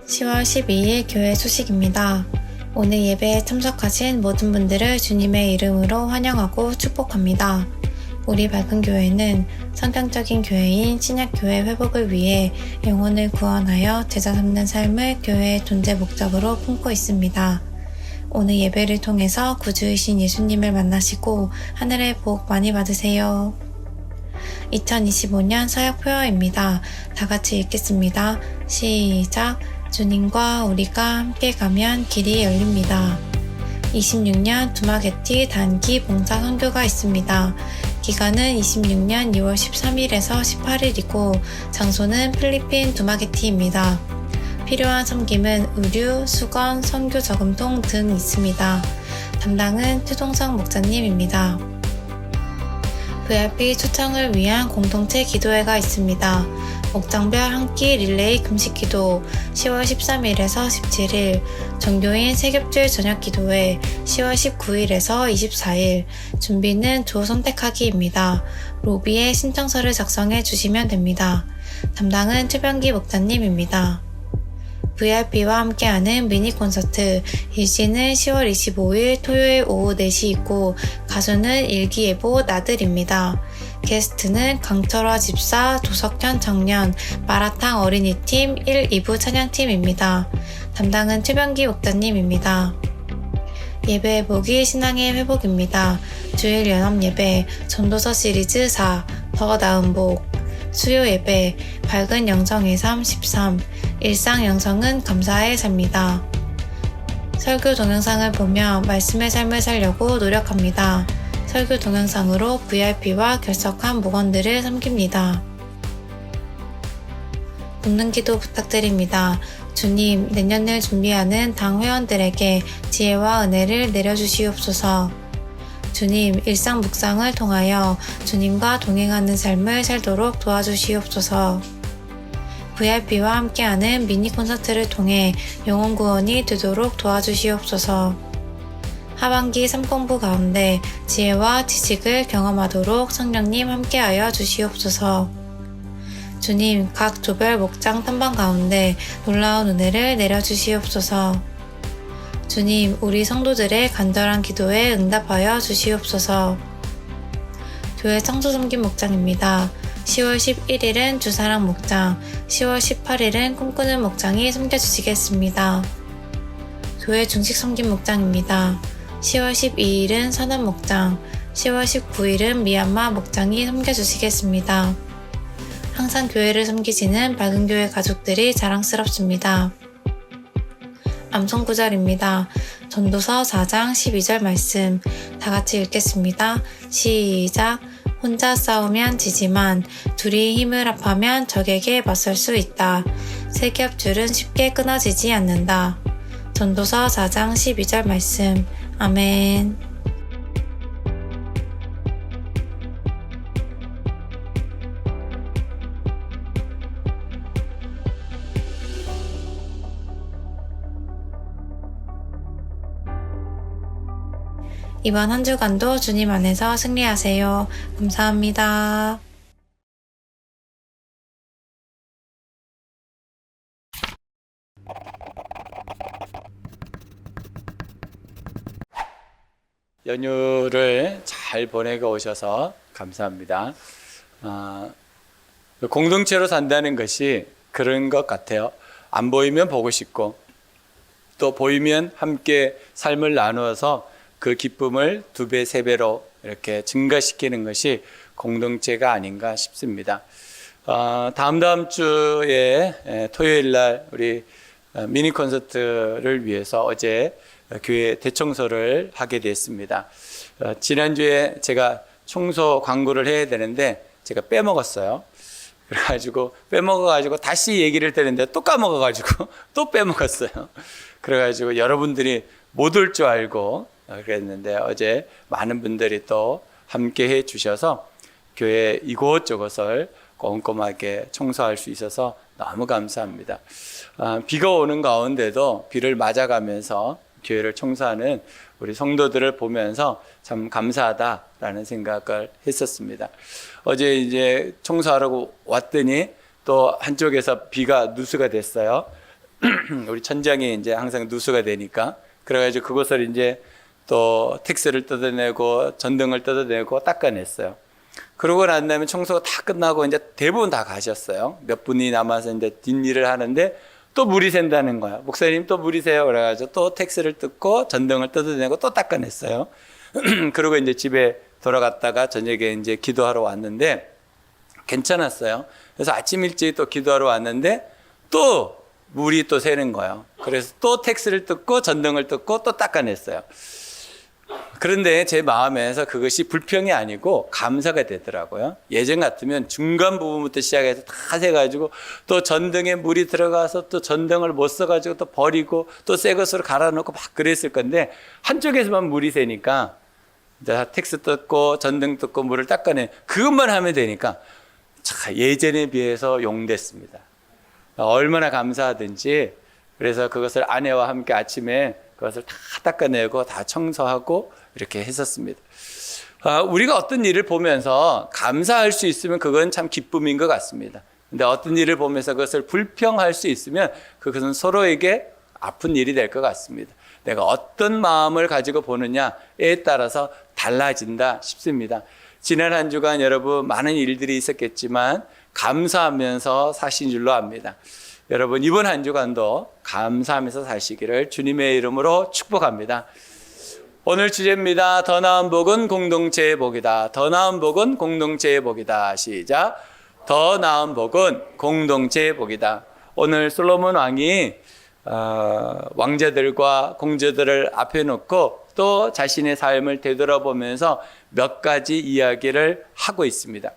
10월 12일 교회 소식입니다. 오늘 예배에 참석하신 모든 분들을 주님의 이름으로 환영하고 축복합니다. 우리 밝은 교회는 성경적인 교회인 신약교회 회복을 위해 영혼을 구원하여 제자 삼는 삶을 교회의 존재 목적으로 품고 있습니다. 오늘 예배를 통해서 구주이신 예수님을 만나시고 하늘의 복 많이 받으세요. 2025년 서약 표어입니다. 다 같이 읽겠습니다. 시작! 주님과 우리가 함께 가면 길이 열립니다. 26년 두마게티 단기 봉사 선교가 있습니다. 기간은 26년 2월 13일에서 18일이고 장소는 필리핀 두마게티입니다. 필요한 섬김은 의류, 수건, 선교 저금통 등 있습니다. 담당은 최동성 목사님입니다. VIP 초청을 위한 공동체 기도회가 있습니다. 목장별 한 끼 릴레이 금식기도 10월 13일에서 17일, 종교인 세겹주일 저녁기도회 10월 19일에서 24일, 준비는 조 선택하기입니다. 로비에 신청서를 작성해 주시면 됩니다. 담당은 최병기 목사님입니다. VIP와 함께하는 미니 콘서트, 일시는 10월 25일 토요일 오후 4시 있고 가수는 일기예보 나들입니다. 게스트는 강철화 집사, 조석현 청년, 마라탕 어린이팀 1, 2부 찬양팀입니다. 담당은 최병기 목사님입니다. 예배 회복이 신앙의 회복입니다. 주일 연합 예배, 전도서 시리즈 4, 더 나은 복, 수요 예배, 밝은 영성의 삶 13, 일상 영성은 감사의 삶이다. 설교 동영상을 보며 말씀의 삶을 살려고 노력합니다. 설교 동영상으로 VIP와 결석한 목원들을 섬깁니다. 묻는 기도 부탁드립니다. 주님, 내년을 준비하는 당 회원들에게 지혜와 은혜를 내려주시옵소서. 주님, 일상 묵상을 통하여 주님과 동행하는 삶을 살도록 도와주시옵소서. VIP와 함께하는 미니 콘서트를 통해 영혼 구원이 되도록 도와주시옵소서. 하반기 삶공부 가운데 지혜와 지식을 경험하도록 성령님 함께하여 주시옵소서. 주님, 각 조별 목장 탐방 가운데 놀라운 은혜를 내려주시옵소서. 주님, 우리 성도들의 간절한 기도에 응답하여 주시옵소서. 교회 청소섬김 목장입니다. 10월 11일은 주사랑 목장, 10월 18일은 꿈꾸는 목장이 섬겨주시겠습니다. 교회 중식 섬김 목장입니다. 10월 12일은 선한 목장, 10월 19일은 미얀마 목장이 섬겨주시겠습니다. 항상 교회를 섬기시는 밝은 교회 가족들이 자랑스럽습니다. 암송구절입니다. 전도서 4장 12절 말씀 다 같이 읽겠습니다. 시작! 혼자 싸우면 지지만 둘이 힘을 합하면 적에게 맞설 수 있다. 세 겹줄은 쉽게 끊어지지 않는다. 전도서 4장 12절 말씀. 아멘. 이번 한 주간도 주님 안에서 승리하세요. 감사합니다. 연휴를 잘 보내고 오셔서 감사합니다. 공동체로 산다는 것이 그런 것 같아요. 안 보이면 보고 싶고 또 보이면 함께 삶을 나누어서 그 기쁨을 2배, 3배로 이렇게 증가시키는 것이 공동체가 아닌가 싶습니다. 다음 주에 토요일 날 우리 미니 콘서트를 위해서 어제 교회 대청소를 하게 됐습니다. 지난주에 제가 청소 광고를 해야 되는데 제가 빼먹었어요. 그래가지고 빼먹어가지고 다시 얘기를 드렸는데 또 까먹어가지고 또 빼먹었어요. 그래가지고 여러분들이 못 올 줄 알고 그랬는데 어제 많은 분들이 또 함께 해 주셔서 교회 이곳저곳을 꼼꼼하게 청소할 수 있어서 너무 감사합니다. 비가 오는 가운데도 비를 맞아가면서 교회를 청소하는 우리 성도들을 보면서 참 감사하다라는 생각을 했었습니다. 어제 이제 청소하려고 왔더니 또 한쪽에서 비가 누수가 됐어요. 우리 천장이 이제 항상 누수가 되니까 그래가지고 그것을 이제 또 텍스를 뜯어내고 전등을 뜯어내고 닦아냈어요. 그러고 난 다음에 청소가 다 끝나고 이제 대부분 다 가셨어요. 몇 분이 남아서 이제 뒷일을 하는데 또 물이 샌다는 거야. 목사님 또 물이 새요. 그래가지고 또 텍스를 뜯고 전등을 뜯어내고 또 닦아냈어요. 그리고 이제 집에 돌아갔다가 저녁에 이제 기도하러 왔는데 괜찮았어요. 그래서 아침 일찍 또 기도하러 왔는데 또 물이 또 새는 거예요. 그래서 또 텍스를 뜯고 전등을 뜯고 또 닦아냈어요. 그런데 제 마음에서 그것이 불평이 아니고 감사가 되더라고요. 예전 같으면 중간 부분부터 시작해서 다 새가지고 또 전등에 물이 들어가서 또 전등을 못 써가지고 또 버리고 또 새 것으로 갈아놓고 막 그랬을 건데 한쪽에서만 물이 새니까 이제 텍스 뜯고 전등 뜯고 물을 닦아내 그것만 하면 되니까 참 예전에 비해서 용됐습니다. 얼마나 감사하든지. 그래서 그것을 아내와 함께 아침에 그것을 다 닦아내고 다 청소하고 이렇게 했었습니다. 우리가 어떤 일을 보면서 감사할 수 있으면 그건 참 기쁨인 것 같습니다. 근데 어떤 일을 보면서 그것을 불평할 수 있으면 그것은 서로에게 아픈 일이 될 것 같습니다. 내가 어떤 마음을 가지고 보느냐에 따라서 달라진다 싶습니다. 지난 한 주간 여러분 많은 일들이 있었겠지만 감사하면서 사신 줄로 압니다. 여러분 이번 한 주간도 감사하면서 사시기를 주님의 이름으로 축복합니다. 오늘 주제입니다. 더 나은 복은 공동체의 복이다. 더 나은 복은 공동체의 복이다. 시작. 더 나은 복은 공동체의 복이다. 오늘 솔로몬 왕이 왕자들과 공주들을 앞에 놓고 또 자신의 삶을 되돌아보면서 몇 가지 이야기를 하고 있습니다.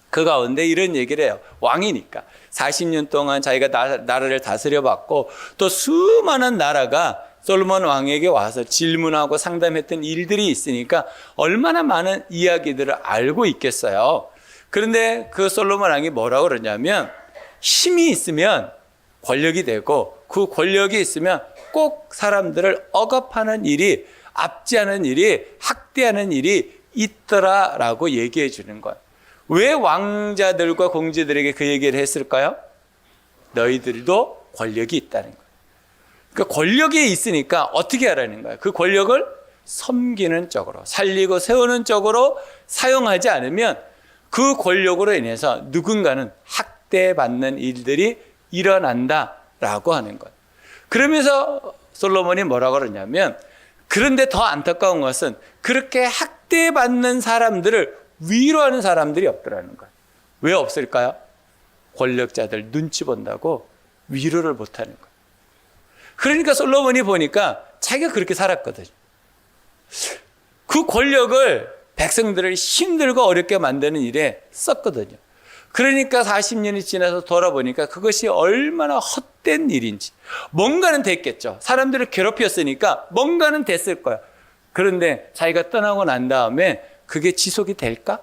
그 가운데 이런 얘기를 해요. 왕이니까 40년 동안 자기가 나라를 다스려봤고 또 수많은 나라가 솔로몬 왕에게 와서 질문하고 상담했던 일들이 있으니까 얼마나 많은 이야기들을 알고 있겠어요. 그런데 그 솔로몬 왕이 뭐라고 그러냐면 힘이 있으면 권력이 되고 그 권력이 있으면 꼭 사람들을 억압하는 일이 압제하는 일이 학대하는 일이 있더라라고 얘기해 주는 거예요. 왜 왕자들과 공주들에게 그 얘기를 했을까요? 너희들도 권력이 있다는 거예요. 그러니까 권력이 있으니까 어떻게 하라는 거예요? 그 권력을 섬기는 쪽으로 살리고 세우는 쪽으로 사용하지 않으면 그 권력으로 인해서 누군가는 학대받는 일들이 일어난다라고 하는 거예요. 그러면서 솔로몬이 뭐라고 그러냐면 그런데 더 안타까운 것은 그렇게 학대받는 사람들을 위로하는 사람들이 없더라는 거예요. 왜 없을까요? 권력자들 눈치 본다고 위로를 못하는 거예요. 그러니까 솔로몬이 보니까 자기가 그렇게 살았거든요. 그 권력을 백성들을 힘들고 어렵게 만드는 일에 썼거든요. 그러니까 40년이 지나서 돌아보니까 그것이 얼마나 헛된 일인지. 뭔가는 됐겠죠. 사람들을 괴롭혔으니까 뭔가는 됐을 거야. 그런데 자기가 떠나고 난 다음에 그게 지속이 될까?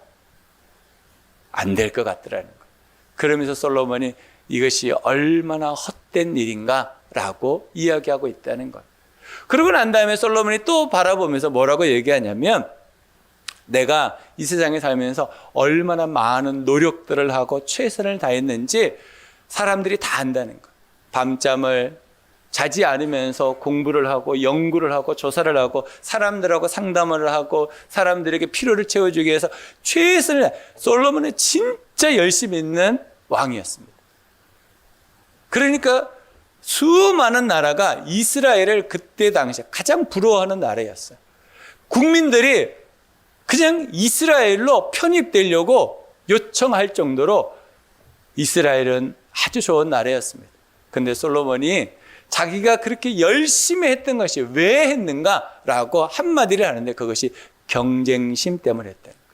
안 될 것 같더라는 거예요. 그러면서 솔로몬이 이것이 얼마나 헛된 일인가라고 이야기하고 있다는 거예요. 그러고 난 다음에 솔로몬이 또 바라보면서 뭐라고 얘기하냐면 내가 이 세상에 살면서 얼마나 많은 노력들을 하고 최선을 다했는지 사람들이 다 안다는 거예요. 밤잠을 자지 않으면서 공부를 하고 연구를 하고 조사를 하고 사람들하고 상담을 하고 사람들에게 필요를 채워주기 위해서 최선을 솔로몬은 진짜 열심히 있는 왕이었습니다. 그러니까 수많은 나라가 이스라엘을 그때 당시에 가장 부러워하는 나라였어요. 국민들이 그냥 이스라엘로 편입되려고 요청할 정도로 이스라엘은 아주 좋은 나라였습니다. 근데 솔로몬이 자기가 그렇게 열심히 했던 것이 왜 했는가라고 한마디를 하는데 그것이 경쟁심 때문에 했다는 거예요.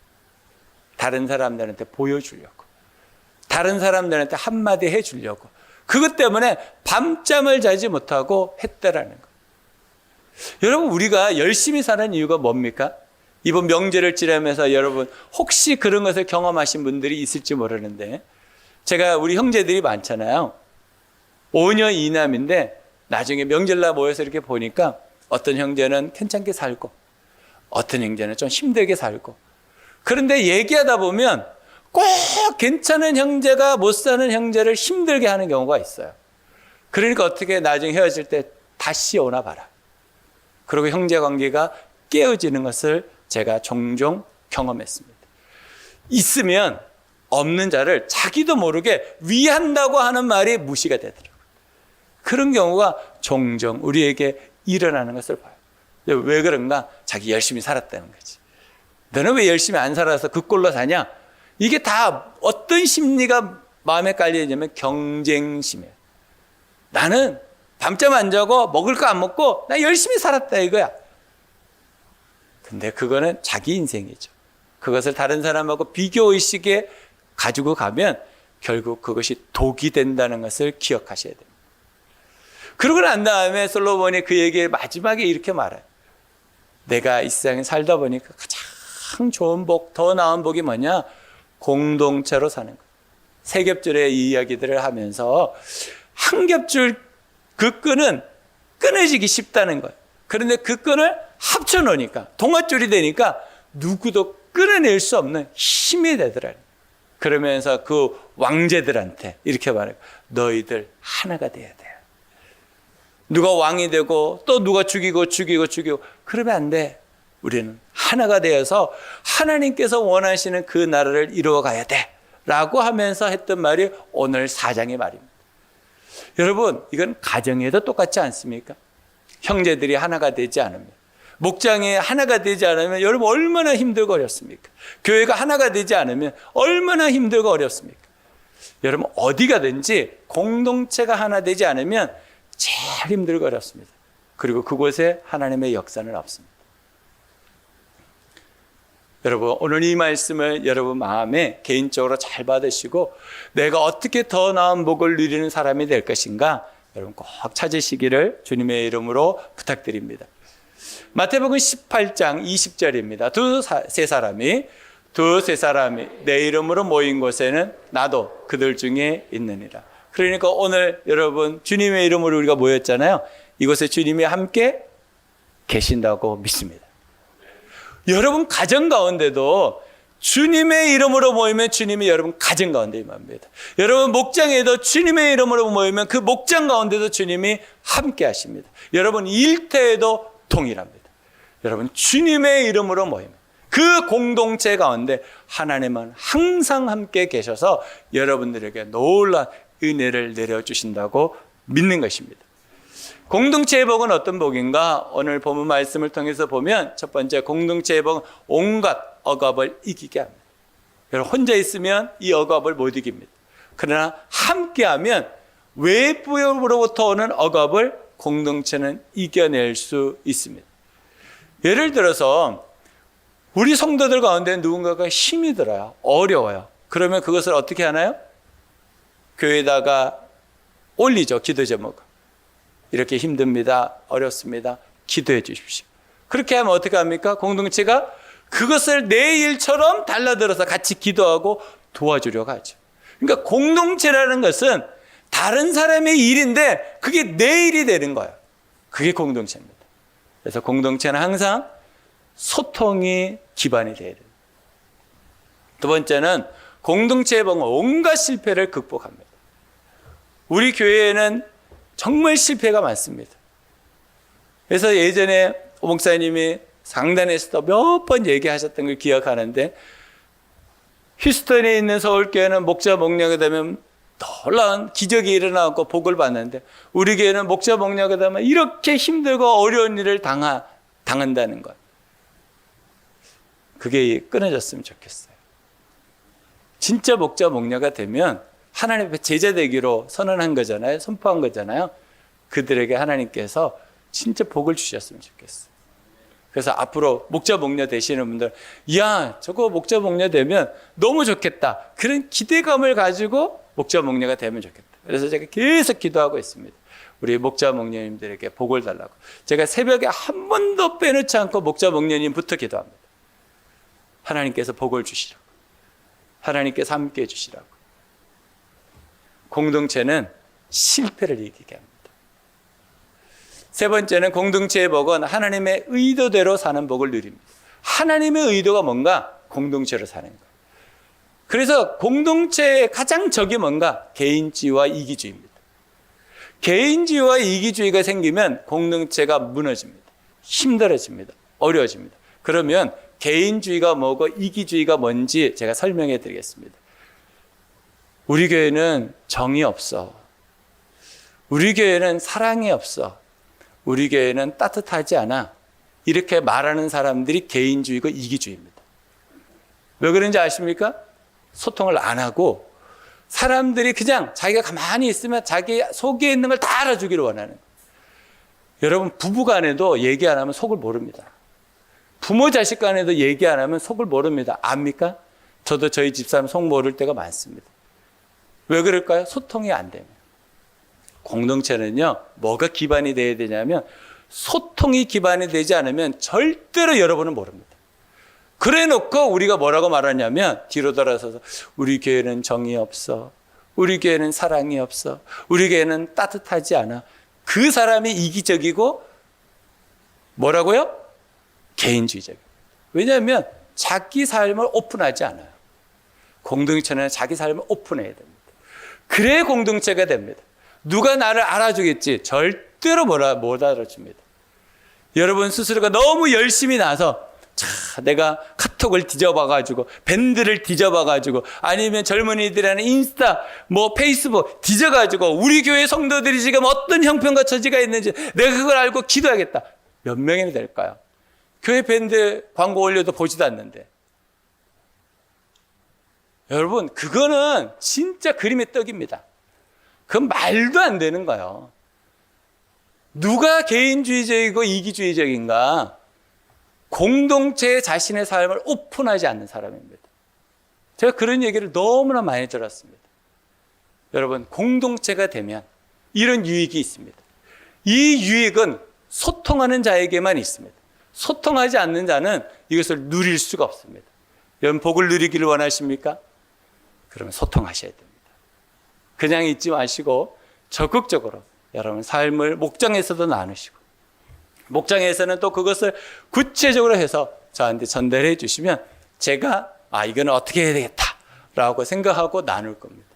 다른 사람들한테 보여주려고. 다른 사람들한테 한마디 해주려고. 그것 때문에 밤잠을 자지 못하고 했다라는 거예요. 여러분 우리가 열심히 사는 이유가 뭡니까? 이번 명절을 지나면서 여러분 혹시 그런 것을 경험하신 분들이 있을지 모르는데 제가 우리 형제들이 많잖아요. 5녀 2남인데 나중에 명절날 모여서 이렇게 보니까 어떤 형제는 괜찮게 살고 어떤 형제는 좀 힘들게 살고 그런데 얘기하다 보면 꼭 괜찮은 형제가 못 사는 형제를 힘들게 하는 경우가 있어요. 그러니까 어떻게 나중에 헤어질 때 다시 오나 봐라. 그리고 형제 관계가 깨어지는 것을 제가 종종 경험했습니다. 있으면 없는 자를 자기도 모르게 위한다고 하는 말이 무시가 되더라고요. 그런 경우가 종종 우리에게 일어나는 것을 봐요. 왜 그런가? 자기 열심히 살았다는 거지. 너는 왜 열심히 안 살아서 그 꼴로 사냐? 이게 다 어떤 심리가 마음에 깔려 있냐면 경쟁심이에요. 나는 밤잠 안 자고 먹을 거 안 먹고 나 열심히 살았다 이거야. 근데 그거는 자기 인생이죠. 그것을 다른 사람하고 비교의식에 가지고 가면 결국 그것이 독이 된다는 것을 기억하셔야 됩니다. 그러고 난 다음에 솔로몬이 그에게 마지막에 이렇게 말해요. 내가 이 세상에 살다 보니까 가장 좋은 복, 더 나은 복이 뭐냐? 공동체로 사는 것. 세 겹줄의 이야기들을 하면서 한 겹줄 그 끈은 끊어지기 쉽다는 거예요. 그런데 그 끈을 합쳐놓으니까 동아줄이 되니까 누구도 끊어낼 수 없는 힘이 되더라. 그러면서 그 왕제들한테 이렇게 말해요. 너희들 하나가 돼야 돼. 누가 왕이 되고 또 누가 죽이고 그러면 안 돼. 우리는 하나가 되어서 하나님께서 원하시는 그 나라를 이루어 가야 돼 라고 하면서 했던 말이 오늘 4장의 말입니다. 여러분, 이건 가정에도 똑같지 않습니까? 형제들이 하나가 되지 않으면, 목장이 하나가 되지 않으면 여러분 얼마나 힘들고 어렵습니까? 교회가 하나가 되지 않으면 얼마나 힘들고 어렵습니까? 여러분 어디 가든지 공동체가 하나 되지 않으면 제일 힘들고 어렵습니다. 그리고 그곳에 하나님의 역사는 없습니다. 여러분 오늘 이 말씀을 여러분 마음에 개인적으로 잘 받으시고 내가 어떻게 더 나은 복을 누리는 사람이 될 것인가 여러분 꼭 찾으시기를 주님의 이름으로 부탁드립니다. 마태복음 18장 20절입니다. 두세 사람이 내 이름으로 모인 곳에는 나도 그들 중에 있느니라. 그러니까 오늘 여러분 주님의 이름으로 우리가 모였잖아요. 이곳에 주님이 함께 계신다고 믿습니다. 여러분 가정 가운데도 주님의 이름으로 모이면 주님이 여러분 가정 가운데 임합니다. 여러분 목장에도 주님의 이름으로 모이면 그 목장 가운데도 주님이 함께 하십니다. 여러분 일터에도 동일합니다. 여러분 주님의 이름으로 모이면 그 공동체 가운데 하나님은 항상 함께 계셔서 여러분들에게 놀라운 은혜를 내려주신다고 믿는 것입니다. 공동체의 복은 어떤 복인가? 오늘 본문 말씀을 통해서 보면 첫 번째 공동체의 복은 온갖 억압을 이기게 합니다. 여러분 혼자 있으면 이 억압을 못 이깁니다. 그러나 함께하면 외부로부터 오는 억압을 공동체는 이겨낼 수 있습니다. 예를 들어서 우리 성도들 가운데 누군가가 힘이 들어요. 어려워요. 그러면 그것을 어떻게 하나요? 교회에다가 올리죠. 기도 제목을. 이렇게 힘듭니다. 어렵습니다. 기도해 주십시오. 그렇게 하면 어떻게 합니까? 공동체가 그것을 내 일처럼 달라들어서 같이 기도하고 도와주려고 하죠. 그러니까 공동체라는 것은 다른 사람의 일인데 그게 내 일이 되는 거예요. 그게 공동체입니다. 그래서 공동체는 항상 소통이 기반이 돼야 돼요. 두 번째는 공동체의 복은 온갖 실패를 극복합니다. 우리 교회에는 정말 실패가 많습니다. 그래서 예전에 오 목사님이 상단에서도 몇 번 얘기하셨던 걸 기억하는데 휴스턴에 있는 서울교회는 목자 목녀가 되면 놀라운 기적이 일어나고 복을 받는데 우리 교회는 목자 목녀가 되면 이렇게 힘들고 어려운 일을 당한다는 것. 그게 끊어졌으면 좋겠어요. 진짜 목자 목녀가 되면 하나님 앞에 제자 되기로 선언한 거잖아요. 선포한 거잖아요. 그들에게 하나님께서 진짜 복을 주셨으면 좋겠어요. 그래서 앞으로 목자 목녀 되시는 분들, 야, 저거 목자 목녀 되면 너무 좋겠다. 그런 기대감을 가지고 목자 목녀가 되면 좋겠다. 그래서 제가 계속 기도하고 있습니다. 우리 목자 목녀님들에게 복을 달라고. 제가 새벽에 한 번도 빼놓지 않고 목자 목녀님부터 기도합니다. 하나님께서 복을 주시라고. 하나님께서 함께 해주시라고. 공동체는 실패를 이기게 합니다. 세 번째는 공동체의 복은 하나님의 의도대로 사는 복을 누립니다. 하나님의 의도가 뭔가? 공동체로 사는 거예요. 그래서 공동체의 가장 적이 뭔가? 개인주의와 이기주의입니다. 개인주의와 이기주의가 생기면 공동체가 무너집니다. 힘들어집니다. 어려워집니다. 그러면 개인주의가 뭐고 이기주의가 뭔지 제가 설명해 드리겠습니다. 우리 교회는 정이 없어. 우리 교회는 사랑이 없어. 우리 교회는 따뜻하지 않아. 이렇게 말하는 사람들이 개인주의고 이기주의입니다. 왜 그런지 아십니까? 소통을 안 하고 사람들이 그냥 자기가 가만히 있으면 자기 속에 있는 걸 다 알아주기를 원하는 거예요. 여러분, 부부 간에도 얘기 안 하면 속을 모릅니다. 부모 자식 간에도 얘기 안 하면 속을 모릅니다. 압니까? 저도 저희 집사람 속 모를 때가 많습니다. 왜 그럴까요? 소통이 안 되면. 공동체는요, 뭐가 기반이 돼야 되냐면 소통이 기반이 되지 않으면 절대로 여러분은 모릅니다. 그래 놓고 우리가 뭐라고 말하냐면 뒤로 돌아서서 우리 교회는 정이 없어. 우리 교회는 사랑이 없어. 우리 교회는 따뜻하지 않아. 그 사람이 이기적이고 뭐라고요? 개인주의적이에요. 왜냐하면 자기 삶을 오픈하지 않아요. 공동체는 자기 삶을 오픈해야 됩니다. 그래야 공동체가 됩니다. 누가 나를 알아주겠지? 절대로 못 알아줍니다. 여러분 스스로가 너무 열심히 나서 내가 카톡을 뒤져봐가지고 밴드를 뒤져봐가지고 아니면 젊은이들이라는 인스타 페이스북 뒤져가지고 우리 교회 성도들이 지금 어떤 형편과 처지가 있는지 내가 그걸 알고 기도하겠다. 몇 명이나 될까요? 교회 밴드 광고 올려도 보지도 않는데. 여러분 그거는 진짜 그림의 떡입니다. 그건 말도 안 되는 거예요. 누가 개인주의적이고 이기주의적인가? 공동체의 자신의 삶을 오픈하지 않는 사람입니다. 제가 그런 얘기를 너무나 많이 들었습니다. 여러분, 공동체가 되면 이런 유익이 있습니다. 이 유익은 소통하는 자에게만 있습니다. 소통하지 않는 자는 이것을 누릴 수가 없습니다. 여러분, 복을 누리기를 원하십니까? 그러면 소통하셔야 됩니다. 그냥 있지 마시고 적극적으로 여러분 삶을 목장에서도 나누시고 목장에서는 또 그것을 구체적으로 해서 저한테 전달해 주시면 제가 이거는 어떻게 해야 되겠다라고 생각하고 나눌 겁니다.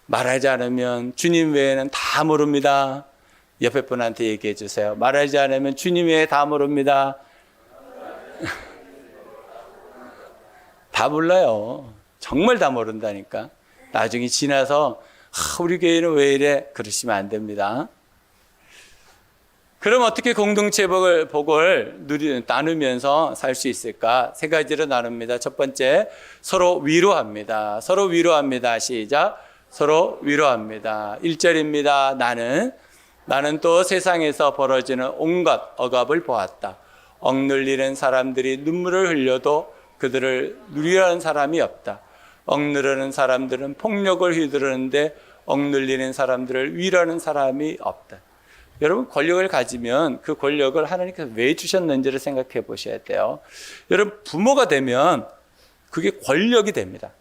말하지 않으면 주님 외에는 다 모릅니다. 옆에 분한테 얘기해 주세요. 말하지 않으면 주님 외에 다 모릅니다. 다 몰라요. 정말 다 모른다니까. 나중에 지나서 우리 교회는 왜 이래? 그러시면 안 됩니다. 그럼 어떻게 공동체 복을 나누면서 살 수 있을까? 세 가지로 나눕니다. 첫 번째, 서로 위로합니다. 서로 위로합니다. 시작. 서로 위로합니다. 1절입니다. 나는 또 세상에서 벌어지는 온갖 억압을 보았다. 억눌리는 사람들이 눈물을 흘려도 그들을 누리라는 사람이 없다. 억누르는 사람들은 폭력을 휘두르는데 억눌리는 사람들을 위로하는 사람이 없다. 여러분, 권력을 가지면 그 권력을 하나님께서 왜 주셨는지를 생각해 보셔야 돼요. 여러분, 부모가 되면 그게 권력이 됩니다.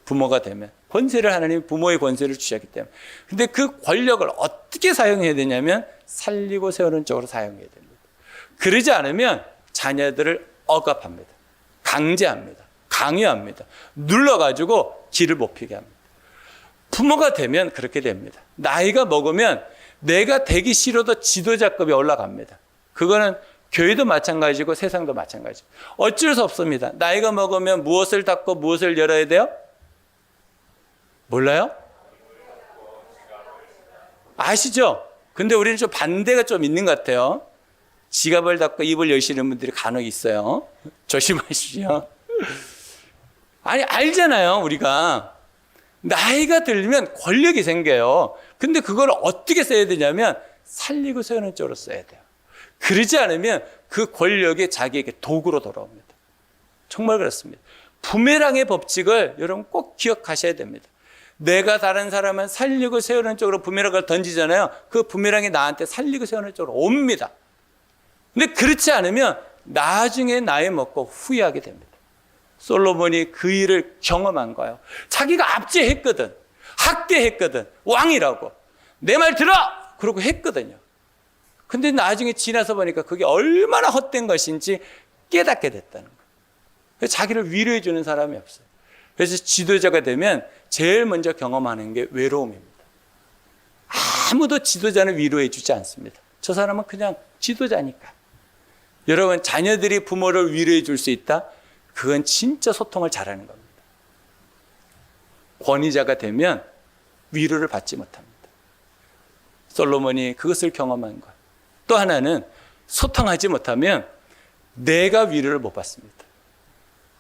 부모가 되면 권세를 하나님이 부모의 권세를 주셨기 때문에. 근데 그 권력을 어떻게 사용해야 되냐면 살리고 세우는 쪽으로 사용해야 됩니다. 그러지 않으면 자녀들을 억압합니다. 강제합니다. 강요합니다. 눌러가지고 길을 못 피게 합니다. 부모가 되면 그렇게 됩니다. 나이가 먹으면 내가 되기 싫어도 지도자급에 올라갑니다. 그거는 교회도 마찬가지고 세상도 마찬가지고 어쩔 수 없습니다. 나이가 먹으면 무엇을 닫고 무엇을 열어야 돼요? 몰라요? 아시죠? 근데 우리는 좀 반대가 좀 있는 것 같아요. 지갑을 닫고 입을 여시는 분들이 간혹 있어요. 조심하시죠. 아니, 알잖아요, 우리가. 나이가 들면 권력이 생겨요. 근데 그걸 어떻게 써야 되냐면 살리고 세우는 쪽으로 써야 돼요. 그러지 않으면 그 권력이 자기에게 도구로 돌아옵니다. 정말 그렇습니다. 부메랑의 법칙을 여러분 꼭 기억하셔야 됩니다. 내가 다른 사람을 살리고 세우는 쪽으로 부메랑을 던지잖아요. 그 부메랑이 나한테 살리고 세우는 쪽으로 옵니다. 근데 그렇지 않으면 나중에 나이 먹고 후회하게 됩니다. 솔로몬이 그 일을 경험한 거예요. 자기가 압제했거든. 학대했거든. 왕이라고. 내 말 들어! 그러고 했거든요. 근데 나중에 지나서 보니까 그게 얼마나 헛된 것인지 깨닫게 됐다는 거예요. 그래서 자기를 위로해 주는 사람이 없어요. 그래서 지도자가 되면 제일 먼저 경험하는 게 외로움입니다. 아무도 지도자는 위로해 주지 않습니다. 저 사람은 그냥 지도자니까. 여러분, 자녀들이 부모를 위로해 줄 수 있다? 그건 진짜 소통을 잘하는 겁니다. 권위자가 되면 위로를 받지 못합니다. 솔로몬이 그것을 경험한 거예요. 또 하나는 소통하지 못하면 내가 위로를 못 받습니다.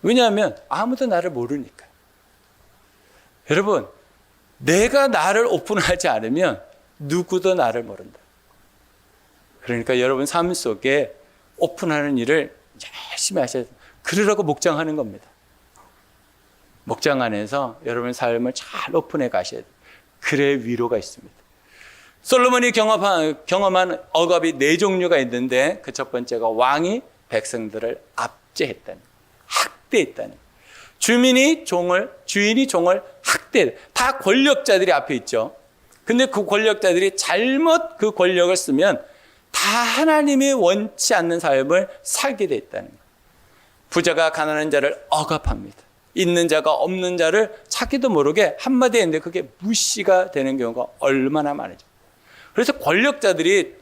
왜냐하면 아무도 나를 모르니까. 여러분, 내가 나를 오픈하지 않으면 누구도 나를 모른다. 그러니까 여러분 삶 속에 오픈하는 일을 열심히 하셔야 돼요. 그러라고 목장하는 겁니다. 목장 안에서 여러분 삶을 잘 오픈해 가셔야 돼요. 그래 위로가 있습니다. 솔로몬이 경험한 억압이 4종류가 있는데 그 첫 번째가 왕이 백성들을 압제했다는, 학대했다는, 주인이 종을 학대, 다 권력자들이 앞에 있죠. 근데 그 권력자들이 잘못 그 권력을 쓰면 다 하나님이 원치 않는 삶을 살게 돼 있다는 거예요. 부자가 가난한 자를 억압합니다. 있는 자가 없는 자를 자기도 모르게 한마디 했는데 그게 무시가 되는 경우가 얼마나 많으죠. 그래서 권력자들이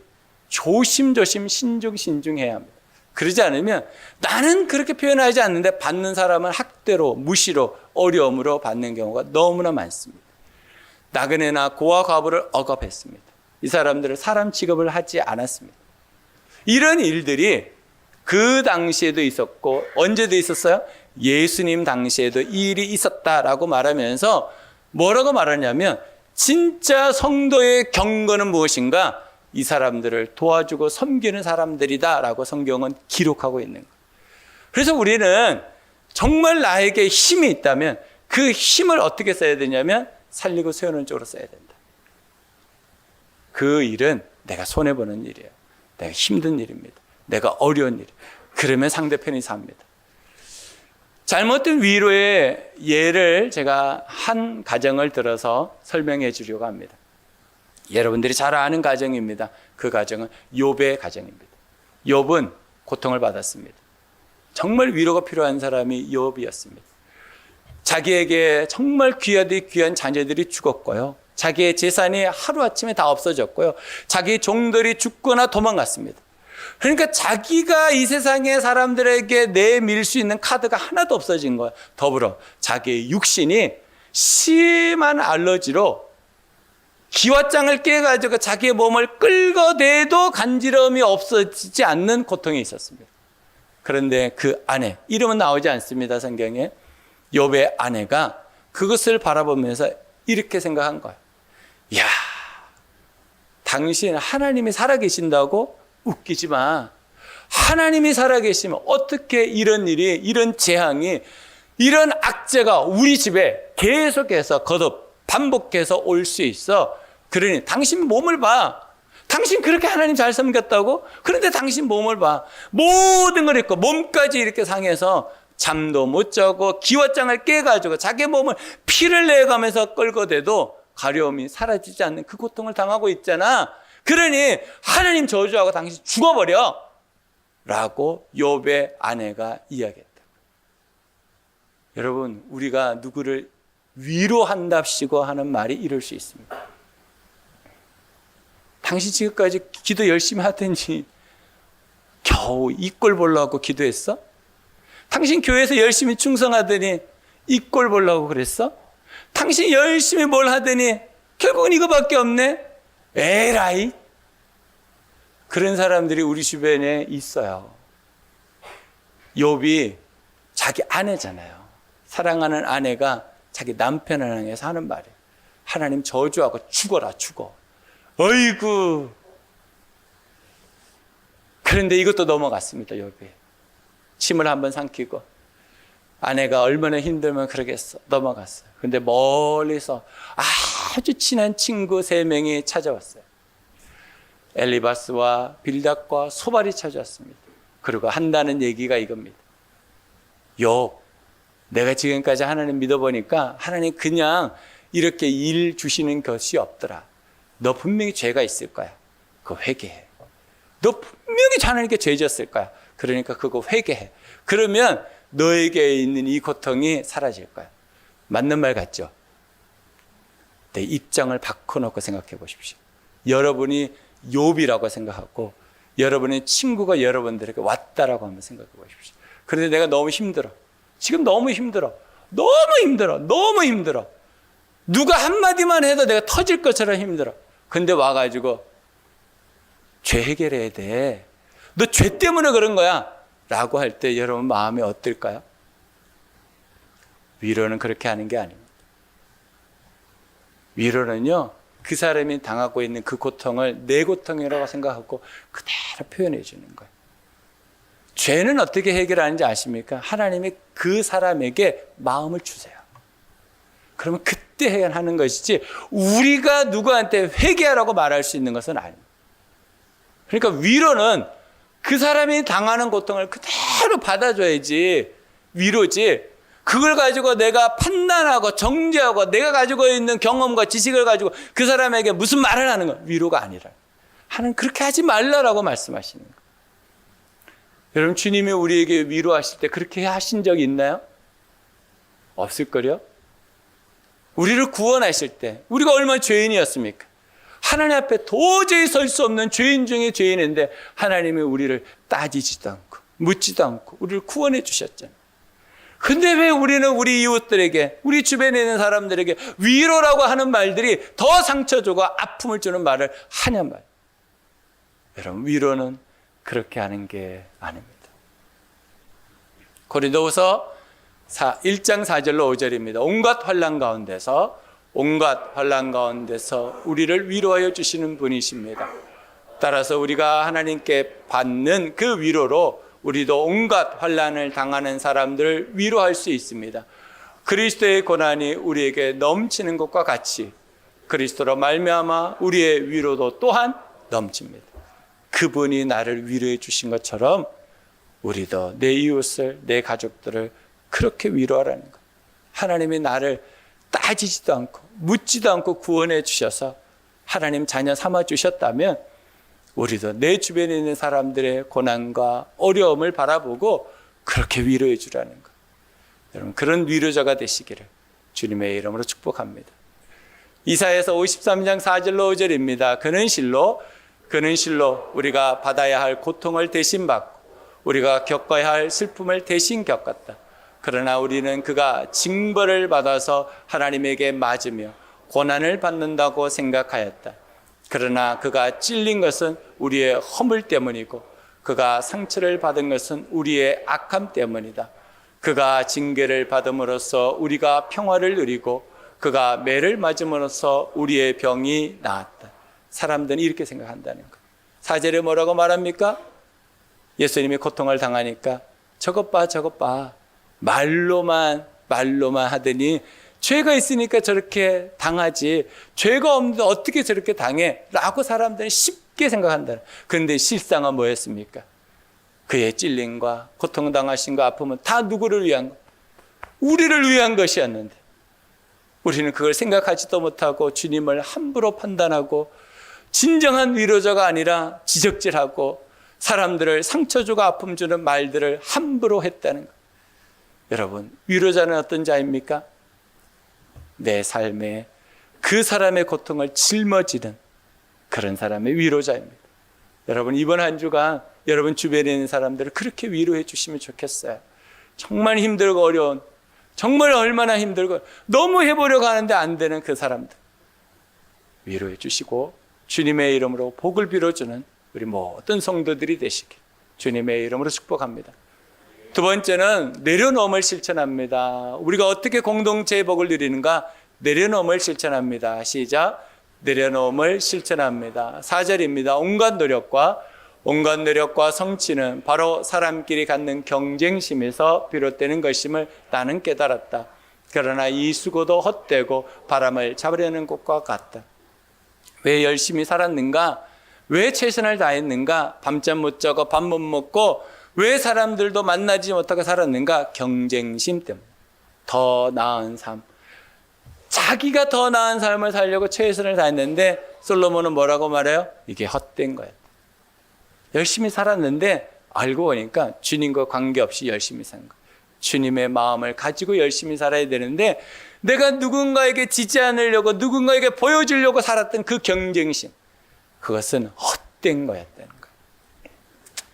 조심조심 신중해야 합니다. 그러지 않으면 나는 그렇게 표현하지 않는데 받는 사람은 학대로, 무시로, 어려움으로 받는 경우가 너무나 많습니다. 나그네나 고아 과부를 억압했습니다. 이 사람들은 사람 취급을 하지 않았습니다. 이런 일들이 그 당시에도 있었고 언제도 있었어요? 예수님 당시에도 이 일이 있었다라고 말하면서 뭐라고 말하냐면 진짜 성도의 경건은 무엇인가? 이 사람들을 도와주고 섬기는 사람들이다라고 성경은 기록하고 있는 거예요. 그래서 우리는 정말 나에게 힘이 있다면 그 힘을 어떻게 써야 되냐면 살리고 세우는 쪽으로 써야 된다. 그 일은 내가 손해보는 일이에요. 내가 힘든 일입니다. 내가 어려운 일. 그러면 상대편이 삽니다. 잘못된 위로의 예를 제가 한 가정을 들어서 설명해 주려고 합니다. 여러분들이 잘 아는 가정입니다. 그 가정은 욥의 가정입니다. 욥은 고통을 받았습니다. 정말 위로가 필요한 사람이 욥이었습니다. 자기에게 정말 귀한 자녀들이 죽었고요. 자기의 재산이 하루아침에 다 없어졌고요. 자기 종들이 죽거나 도망갔습니다. 그러니까 자기가 이 세상의 사람들에게 내밀 수 있는 카드가 하나도 없어진 거예요. 더불어 자기의 육신이 심한 알러지로 기왓장을 깨가지고 자기의 몸을 끌어대도 간지러움이 없어지지 않는 고통이 있었습니다. 그런데 그 아내, 이름은 나오지 않습니다, 성경에. 욥의 아내가 그것을 바라보면서 이렇게 생각한 거예요. 이야, 당신 하나님이 살아계신다고? 웃기지 마. 하나님이 살아계시면 어떻게 이런 일이, 이런 재앙이, 이런 악재가 우리 집에 계속해서 거듭 반복해서 올 수 있어. 그러니 당신 몸을 봐. 당신 그렇게 하나님 잘 섬겼다고? 그런데 당신 몸을 봐. 모든 걸 잊고 몸까지 이렇게 상해서 잠도 못 자고 기왓장을 깨가지고 자기 몸을 피를 내가면서 끌고대도 가려움이 사라지지 않는 그 고통을 당하고 있잖아. 그러니 하나님 저주하고 당신 죽어버려 라고 욥의 아내가 이야기했다. 여러분, 우리가 누구를 위로한답시고 하는 말이 이럴 수 있습니다. 당신 지금까지 기도 열심히 하더니 겨우 이 꼴 보려고 기도했어? 당신 교회에서 열심히 충성하더니 이 꼴 보려고 그랬어? 당신 열심히 뭘 하더니 결국은 이거밖에 없네? 에라이. 그런 사람들이 우리 주변에 있어요. 욥이 자기 아내잖아요. 사랑하는 아내가 자기 남편을 향해서 하는 말이에요. 하나님 저주하고 죽어라, 죽어. 어이구. 그런데 이것도 넘어갔습니다, 욥이. 침을 한번 삼키고 아내가 얼마나 힘들면 그러겠어. 넘어갔어요. 근데 멀리서 아주 친한 친구 3명이 찾아왔어요. 엘리바스와 빌닷과 소발이 찾아왔습니다. 그리고 한다는 얘기가 이겁니다. 욥, 내가 지금까지 하나님 믿어보니까 하나님 그냥 이렇게 일 주시는 것이 없더라. 너 분명히 죄가 있을 거야. 그거 회개해. 너 분명히 하나님께 죄 지었을 거야. 그러니까 그거 회개해. 그러면 너에게 있는 이 고통이 사라질 거야. 맞는 말 같죠? 내 입장을 바꿔놓고 생각해 보십시오. 여러분이 욥이라고 생각하고 여러분의 친구가 여러분들에게 왔다라고 한번 생각해 보십시오. 그런데 내가 너무 힘들어. 지금 너무 힘들어. 너무 힘들어. 너무 힘들어. 누가 한마디만 해도 내가 터질 것처럼 힘들어. 근데 와가지고 죄 해결해야 돼. 너 죄 때문에 그런 거야. 라고 할 때 여러분 마음이 어떨까요? 위로는 그렇게 하는 게 아닙니다. 위로는요, 그 사람이 당하고 있는 그 고통을 내 고통이라고 생각하고 그대로 표현해 주는 거예요. 죄는 어떻게 해결하는지 아십니까? 하나님이 그 사람에게 마음을 주세요. 그러면 그때 해결하는 것이지 우리가 누구한테 회개하라고 말할 수 있는 것은 아닙니다. 그러니까 위로는 그 사람이 당하는 고통을 그대로 받아줘야지 위로지, 그걸 가지고 내가 판단하고 정죄하고 내가 가지고 있는 경험과 지식을 가지고 그 사람에게 무슨 말을 하는 건 위로가 아니라, 하나님 그렇게 하지 말라라고 말씀하시는 거예요. 여러분, 주님이 우리에게 위로하실 때 그렇게 하신 적이 있나요? 없을걸요? 우리를 구원하실 때 우리가 얼마나 죄인이었습니까? 하나님 앞에 도저히 설 수 없는 죄인 중에 죄인인데 하나님이 우리를 따지지도 않고 묻지도 않고 우리를 구원해 주셨잖아요. 근데 왜 우리는 우리 이웃들에게, 우리 주변에 있는 사람들에게 위로라고 하는 말들이 더 상처 주고 아픔을 주는 말을 하냔 말이에요. 여러분, 위로는 그렇게 하는 게 아닙니다. 고린도후서 1장 4절로 5절입니다. 온갖 환난 가운데서 우리를 위로하여 주시는 분이십니다. 따라서 우리가 하나님께 받는 그 위로로 우리도 온갖 환난을 당하는 사람들을 위로할 수 있습니다. 그리스도의 고난이 우리에게 넘치는 것과 같이 그리스도로 말미암아 우리의 위로도 또한 넘칩니다. 그분이 나를 위로해 주신 것처럼 우리도 내 이웃을, 내 가족들을 그렇게 위로하라는 것. 하나님이 나를 따지지도 않고 묻지도 않고 구원해 주셔서 하나님 자녀 삼아 주셨다면 우리도 내 주변에 있는 사람들의 고난과 어려움을 바라보고 그렇게 위로해 주라는 것. 여러분, 그런 위로자가 되시기를 주님의 이름으로 축복합니다. 이사야서 53장 4절로 5절입니다. 그는 실로 우리가 받아야 할 고통을 대신 받고 우리가 겪어야 할 슬픔을 대신 겪었다. 그러나 우리는 그가 징벌을 받아서 하나님에게 맞으며 고난을 받는다고 생각하였다. 그러나 그가 찔린 것은 우리의 허물 때문이고 그가 상처를 받은 것은 우리의 악함 때문이다. 그가 징계를 받음으로써 우리가 평화를 누리고 그가 매를 맞음으로써 우리의 병이 나았다. 사람들은 이렇게 생각한다는 것. 4절에 뭐라고 말합니까? 예수님이 고통을 당하니까 저것 봐 말로만 하더니 죄가 있으니까 저렇게 당하지, 죄가 없는데 어떻게 저렇게 당해? 라고 사람들은 쉽게 생각한다. 그런데 실상은 뭐였습니까? 그의 찔림과 고통당하심과 아픔은 다 누구를 위한 것? 우리를 위한 것이었는데 우리는 그걸 생각하지도 못하고 주님을 함부로 판단하고 진정한 위로자가 아니라 지적질하고 사람들을 상처 주고 아픔 주는 말들을 함부로 했다는 것. 여러분, 위로자는 어떤 자입니까? 내 삶에 그 사람의 고통을 짊어지는 그런 사람의 위로자입니다. 여러분, 이번 한 주간 여러분 주변에 있는 사람들을 그렇게 위로해 주시면 좋겠어요. 정말 힘들고 어려운, 정말 얼마나 힘들고 너무 해보려고 하는데 안 되는 그 사람들 위로해 주시고 주님의 이름으로 복을 빌어주는 우리 모든 성도들이 되시길 주님의 이름으로 축복합니다. 두 번째는 내려놓음을 실천합니다. 우리가 어떻게 공동체의 복을 누리는가? 내려놓음을 실천합니다. 시작. 내려놓음을 실천합니다. 4절입니다. 온갖 노력과 성취는 바로 사람끼리 갖는 경쟁심에서 비롯되는 것임을 나는 깨달았다. 그러나 이 수고도 헛되고 바람을 잡으려는 것과 같다. 왜 열심히 살았는가? 왜 최선을 다했는가? 밤잠 못 자고 밥 못 먹고 왜 사람들도 만나지 못하고 살았는가? 경쟁심 때문에. 더 나은 삶. 자기가 더 나은 삶을 살려고 최선을 다했는데 솔로몬은 뭐라고 말해요? 이게 헛된 거예요. 열심히 살았는데 알고 보니까 주님과 관계없이 열심히 산 거예요. 주님의 마음을 가지고 열심히 살아야 되는데 내가 누군가에게 지지 않으려고 누군가에게 보여주려고 살았던 그 경쟁심. 그것은 헛된 거였다는 거예요.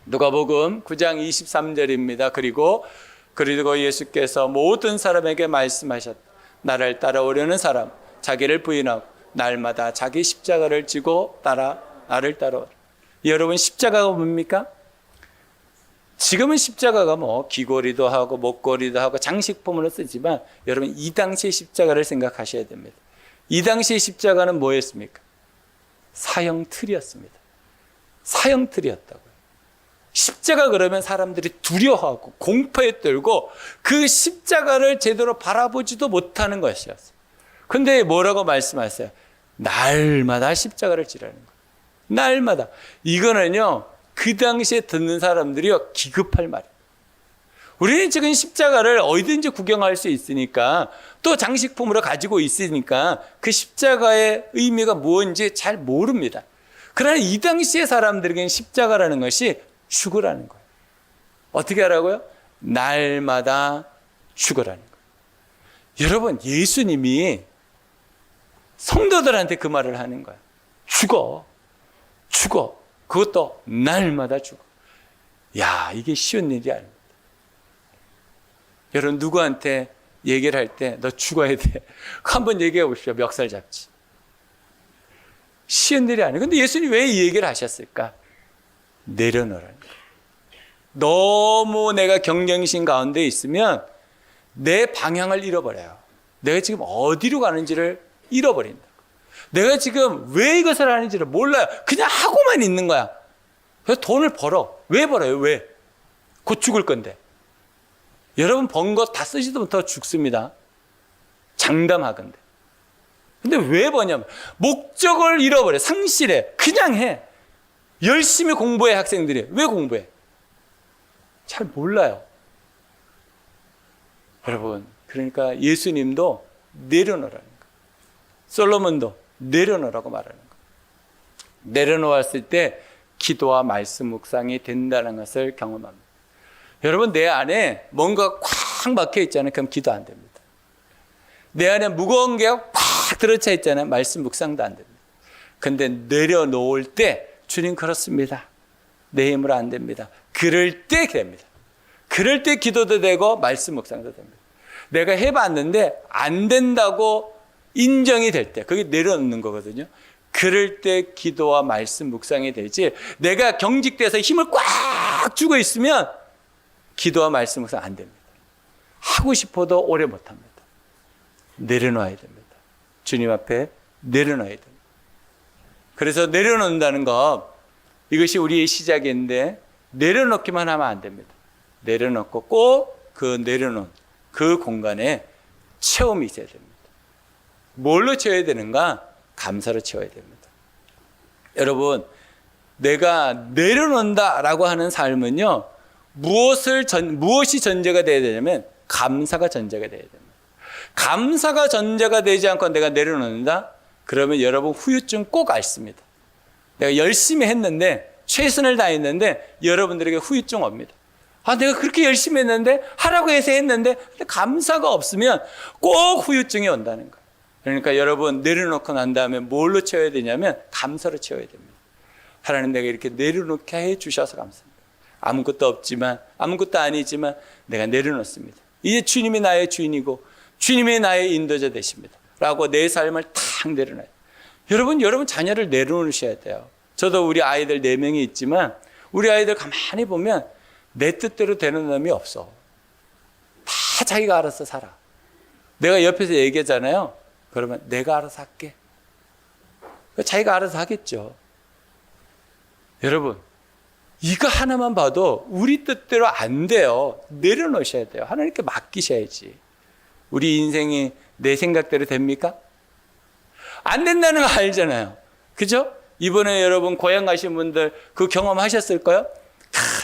누가복음 9장 23절입니다. 그리고 예수께서 모든 사람에게 말씀하셨다. 나를 따라오려는 사람 자기를 부인하고 날마다 자기 십자가를 지고 나를 따라오라. 여러분, 십자가가 뭡니까? 지금은 십자가가 귀걸이도 하고 목걸이도 하고 장식품으로 쓰지만 여러분, 이 당시의 십자가를 생각하셔야 됩니다. 이 당시의 십자가는 뭐였습니까? 사형틀이었습니다. 사형틀이었다고요. 십자가 그러면 사람들이 두려워하고 공포에 떨고 그 십자가를 제대로 바라보지도 못하는 것이었어요. 근데 뭐라고 말씀하세요? 날마다 십자가를 지라는 거예요. 날마다. 이거는요, 그 당시에 듣는 사람들이요, 기급할 말이에요. 우리는 지금 십자가를 어디든지 구경할 수 있으니까, 또 장식품으로 가지고 있으니까 그 십자가의 의미가 뭔지 잘 모릅니다. 그러나 이 당시의 사람들에게는 십자가라는 것이 죽으라는 거예요. 어떻게 하라고요? 날마다 죽으라는 거예요. 여러분, 예수님이 성도들한테 그 말을 하는 거예요. 죽어. 그것도 날마다 죽어. 야, 이게 쉬운 일이 아닙니다. 여러분, 누구한테 얘기를 할 때 너 죽어야 돼. 한번 얘기해 보십시오. 멱살 잡지. 쉬운 일이 아니에요. 근데 예수님 왜 이 얘기를 하셨을까? 내려놓으라는 거예요. 너무 내가 경쟁심 가운데 있으면 내 방향을 잃어버려요. 내가 지금 어디로 가는지를 잃어버린다. 내가 지금 왜 이것을 하는지를 몰라요. 그냥 하고만 있는 거야. 그래서 돈을 벌어. 왜 벌어요? 왜? 곧 죽을 건데. 여러분, 번 거 다 쓰지도 못하고 죽습니다. 장담하건대. 근데 왜 버냐면 목적을 잃어버려. 상실해. 그냥 해. 열심히 공부해. 학생들이. 왜 공부해? 잘 몰라요. 여러분, 그러니까 예수님도 내려놓으라는 거예요. 솔로몬도 내려놓으라고 말하는 거예요. 내려놓았을 때 기도와 말씀 묵상이 된다는 것을 경험합니다. 여러분, 내 안에 뭔가 꽉 막혀 있잖아요. 그럼 기도 안 됩니다. 내 안에 무거운 게 꽉 들어차 있잖아요. 말씀 묵상도 안 됩니다. 근데 내려놓을 때 주님, 그렇습니다. 내 힘으로 안 됩니다. 그럴 때 됩니다. 그럴 때 기도도 되고 말씀 묵상도 됩니다. 내가 해봤는데 안 된다고 인정이 될 때, 그게 내려놓는 거거든요. 그럴 때 기도와 말씀 묵상이 되지, 내가 경직돼서 힘을 꽉 주고 있으면 기도와 말씀 묵상 안 됩니다. 하고 싶어도 오래 못합니다. 내려놔야 됩니다. 주님 앞에 내려놔야 됩니다. 그래서 내려놓는다는 것, 이것이 우리의 시작인데 내려놓기만 하면 안 됩니다. 내려놓고 꼭 그 내려놓은 그 공간에 체험이 있어야 됩니다. 뭘로 채워야 되는가? 감사로 채워야 됩니다. 여러분, 내가 내려놓는다라고 하는 삶은요, 무엇이 전제가 되어야 되냐면 감사가 전제가 되어야 됩니다. 감사가 전제가 되지 않고 내가 내려놓는다? 그러면 여러분 후유증 꼭 앓습니다. 내가 열심히 했는데, 최선을 다했는데 여러분들에게 후유증 옵니다. 아, 내가 그렇게 열심히 했는데, 하라고 해서 했는데, 감사가 없으면 꼭 후유증이 온다는 거예요. 그러니까 여러분, 내려놓고 난 다음에 뭘로 채워야 되냐면 감사로 채워야 됩니다. 하나님, 내가 이렇게 내려놓게 해 주셔서 감사합니다. 아무것도 없지만, 아무것도 아니지만 내가 내려놓습니다. 이제 주님이 나의 주인이고 주님이 나의 인도자 되십니다. 라고 내 삶을 탁 내려놔요. 여러분 자녀를 내려놓으셔야 돼요. 저도 우리 아이들 4명이 있지만 우리 아이들 가만히 보면 내 뜻대로 되는 놈이 없어. 다 자기가 알아서 살아. 내가 옆에서 얘기하잖아요. 그러면 내가 알아서 할게. 자기가 알아서 하겠죠. 여러분, 이거 하나만 봐도 우리 뜻대로 안 돼요. 내려놓으셔야 돼요. 하나님께 맡기셔야지. 우리 인생이 내 생각대로 됩니까? 안 된다는 거 알잖아요. 그죠? 이번에 여러분 고향 가신 분들 그 경험하셨을까요?